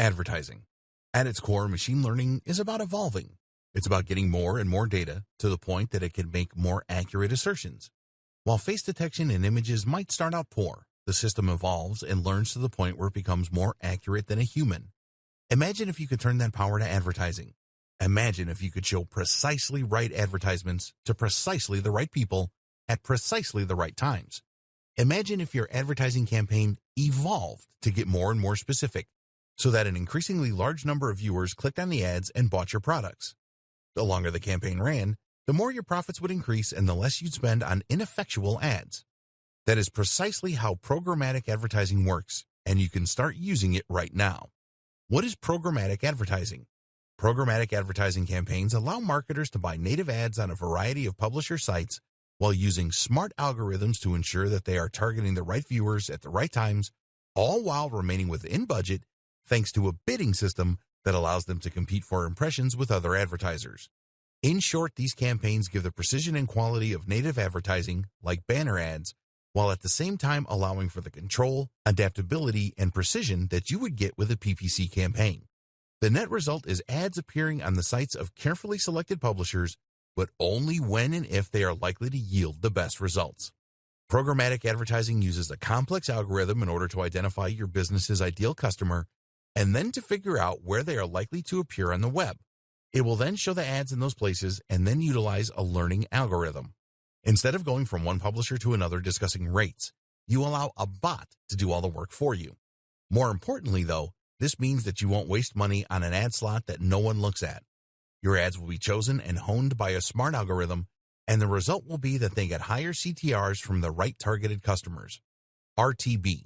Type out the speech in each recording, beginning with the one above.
Advertising. At its core, machine learning is about evolving. It's about getting more and more data to the point that it can make more accurate assertions. While face detection in images might start out poor, the system evolves and learns to the point where it becomes more accurate than a human. Imagine if you could turn that power to advertising. Imagine if you could show precisely right advertisements to precisely the right people at precisely the right times. Imagine if your advertising campaign evolved to get more and more specific, so that an increasingly large number of viewers clicked on the ads and bought your products. The longer the campaign ran, the more your profits would increase and the less you'd spend on ineffectual ads. That is precisely how programmatic advertising works, and you can start using it right now. What is programmatic advertising? Programmatic advertising campaigns allow marketers to buy native ads on a variety of publisher sites while using smart algorithms to ensure that they are targeting the right viewers at the right times, all while remaining within budget, thanks to a bidding system that allows them to compete for impressions with other advertisers. In short, these campaigns give the precision and quality of native advertising, like banner ads, while at the same time allowing for the control, adaptability, and precision that you would get with a PPC campaign. The net result is ads appearing on the sites of carefully selected publishers, but only when and if they are likely to yield the best results. Programmatic advertising uses a complex algorithm in order to identify your business's ideal customer and then to figure out where they are likely to appear on the web. It will then show the ads in those places and then utilize a learning algorithm. Instead of going from one publisher to another discussing rates, you allow a bot to do all the work for you. More importantly, though, this means that you won't waste money on an ad slot that no one looks at. Your ads will be chosen and honed by a smart algorithm, and the result will be that they get higher CTRs from the right targeted customers. RTB.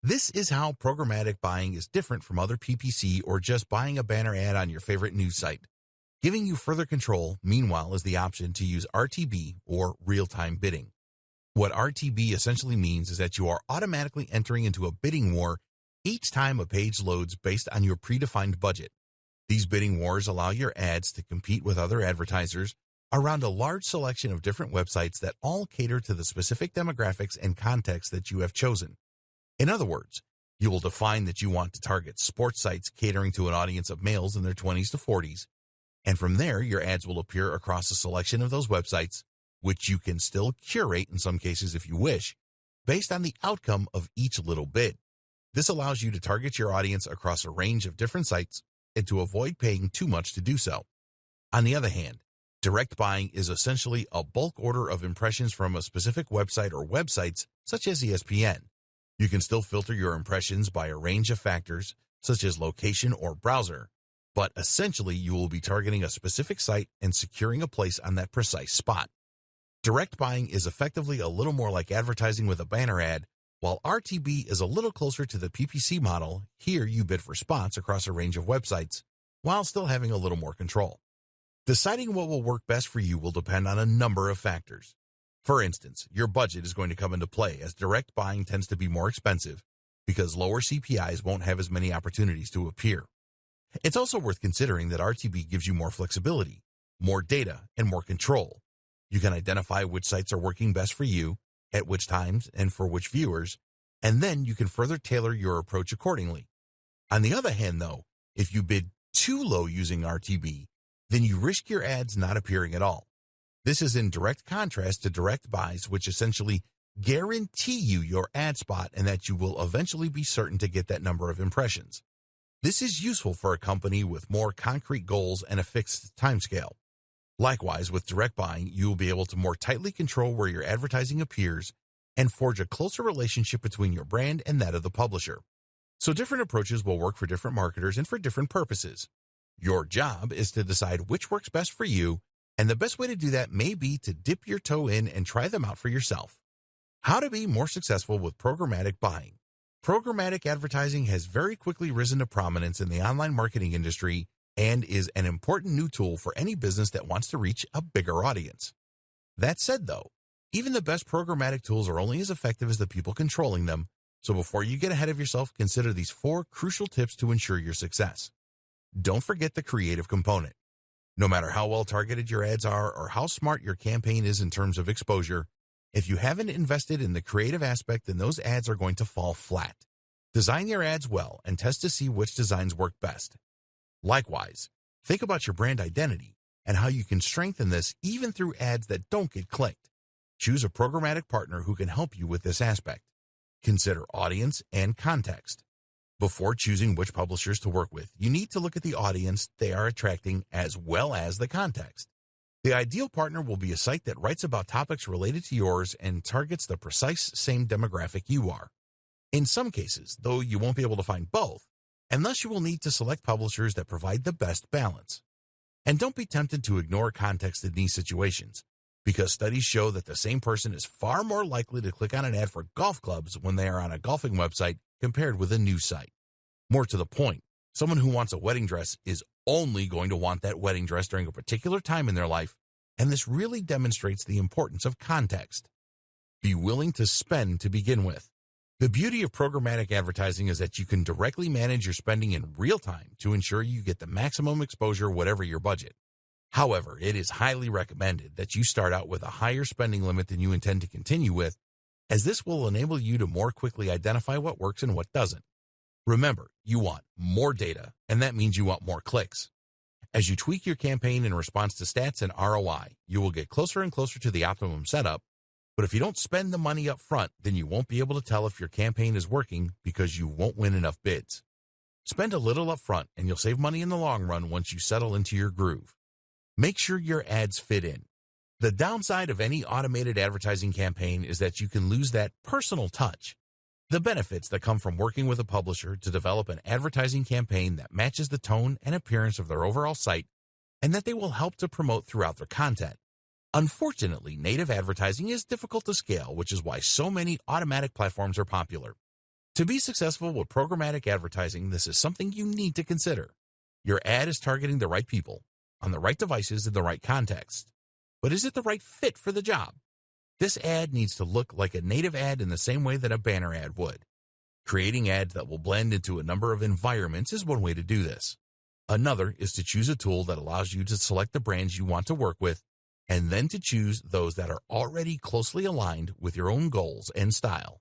This is how programmatic buying is different from other PPC or just buying a banner ad on your favorite news site. Giving you further control, meanwhile, is the option to use RTB, or real-time bidding. What RTB essentially means is that you are automatically entering into a bidding war each time a page loads based on your predefined budget. These bidding wars allow your ads to compete with other advertisers around a large selection of different websites that all cater to the specific demographics and context that you have chosen. In other words, you will define that you want to target sports sites catering to an audience of males in their 20s to 40s, and from there your ads will appear across a selection of those websites, which you can still curate in some cases if you wish, based on the outcome of each little bid. This allows you to target your audience across a range of different sites and to avoid paying too much to do so. On the other hand, direct buying is essentially a bulk order of impressions from a specific website or websites such as ESPN. You can still filter your impressions by a range of factors, such as location or browser, but essentially you will be targeting a specific site and securing a place on that precise spot. Direct buying is effectively a little more like advertising with a banner ad, while RTB is a little closer to the PPC model. Here you bid for spots across a range of websites, while still having a little more control. Deciding what will work best for you will depend on a number of factors. For instance, your budget is going to come into play, as direct buying tends to be more expensive because lower CPIs won't have as many opportunities to appear. It's also worth considering that RTB gives you more flexibility, more data, and more control. You can identify which sites are working best for you, at which times, and for which viewers, and then you can further tailor your approach accordingly. On the other hand, though, if you bid too low using RTB, then you risk your ads not appearing at all. This is in direct contrast to direct buys, which essentially guarantee you your ad spot and that you will eventually be certain to get that number of impressions. This is useful for a company with more concrete goals and a fixed timescale. Likewise, with direct buying, you will be able to more tightly control where your advertising appears and forge a closer relationship between your brand and that of the publisher. So different approaches will work for different marketers and for different purposes. Your job is to decide which works best for you, and the best way to do that may be to dip your toe in and try them out for yourself. How to be more successful with programmatic buying. Programmatic advertising has very quickly risen to prominence in the online marketing industry and is an important new tool for any business that wants to reach a bigger audience. That said, though, even the best programmatic tools are only as effective as the people controlling them, so before you get ahead of yourself, consider these 4 crucial tips to ensure your success. Don't forget the creative component. No matter how well targeted your ads are or how smart your campaign is in terms of exposure, if you haven't invested in the creative aspect, then those ads are going to fall flat. Design your ads well and test to see which designs work best. Likewise, think about your brand identity and how you can strengthen this even through ads that don't get clicked. Choose a programmatic partner who can help you with this aspect. Consider audience and context. Before choosing which publishers to work with, you need to look at the audience they are attracting as well as the context. The ideal partner will be a site that writes about topics related to yours and targets the precise same demographic you are. In some cases, though, you won't be able to find both, and thus you will need to select publishers that provide the best balance. And don't be tempted to ignore context in these situations, because studies show that the same person is far more likely to click on an ad for golf clubs when they are on a golfing website compared with a news site. More to the point, someone who wants a wedding dress is only going to want that wedding dress during a particular time in their life, and this really demonstrates the importance of context. Be willing to spend to begin with. The beauty of programmatic advertising is that you can directly manage your spending in real time to ensure you get the maximum exposure whatever your budget. However, it is highly recommended that you start out with a higher spending limit than you intend to continue with, as this will enable you to more quickly identify what works and what doesn't. Remember, you want more data, and that means you want more clicks. As you tweak your campaign in response to stats and ROI, you will get closer and closer to the optimum setup. But if you don't spend the money up front, then you won't be able to tell if your campaign is working because you won't win enough bids. Spend a little up front and you'll save money in the long run once you settle into your groove. Make sure your ads fit in. The downside of any automated advertising campaign is that you can lose that personal touch. The benefits that come from working with a publisher to develop an advertising campaign that matches the tone and appearance of their overall site and that they will help to promote throughout their content. Unfortunately, native advertising is difficult to scale, which is why so many automatic platforms are popular. To be successful with programmatic advertising, this is something you need to consider. Your ad is targeting the right people, on the right devices in the right context. But is it the right fit for the job? This ad needs to look like a native ad in the same way that a banner ad would. Creating ads that will blend into a number of environments is one way to do this. Another is to choose a tool that allows you to select the brands you want to work with, and then to choose those that are already closely aligned with your own goals and style.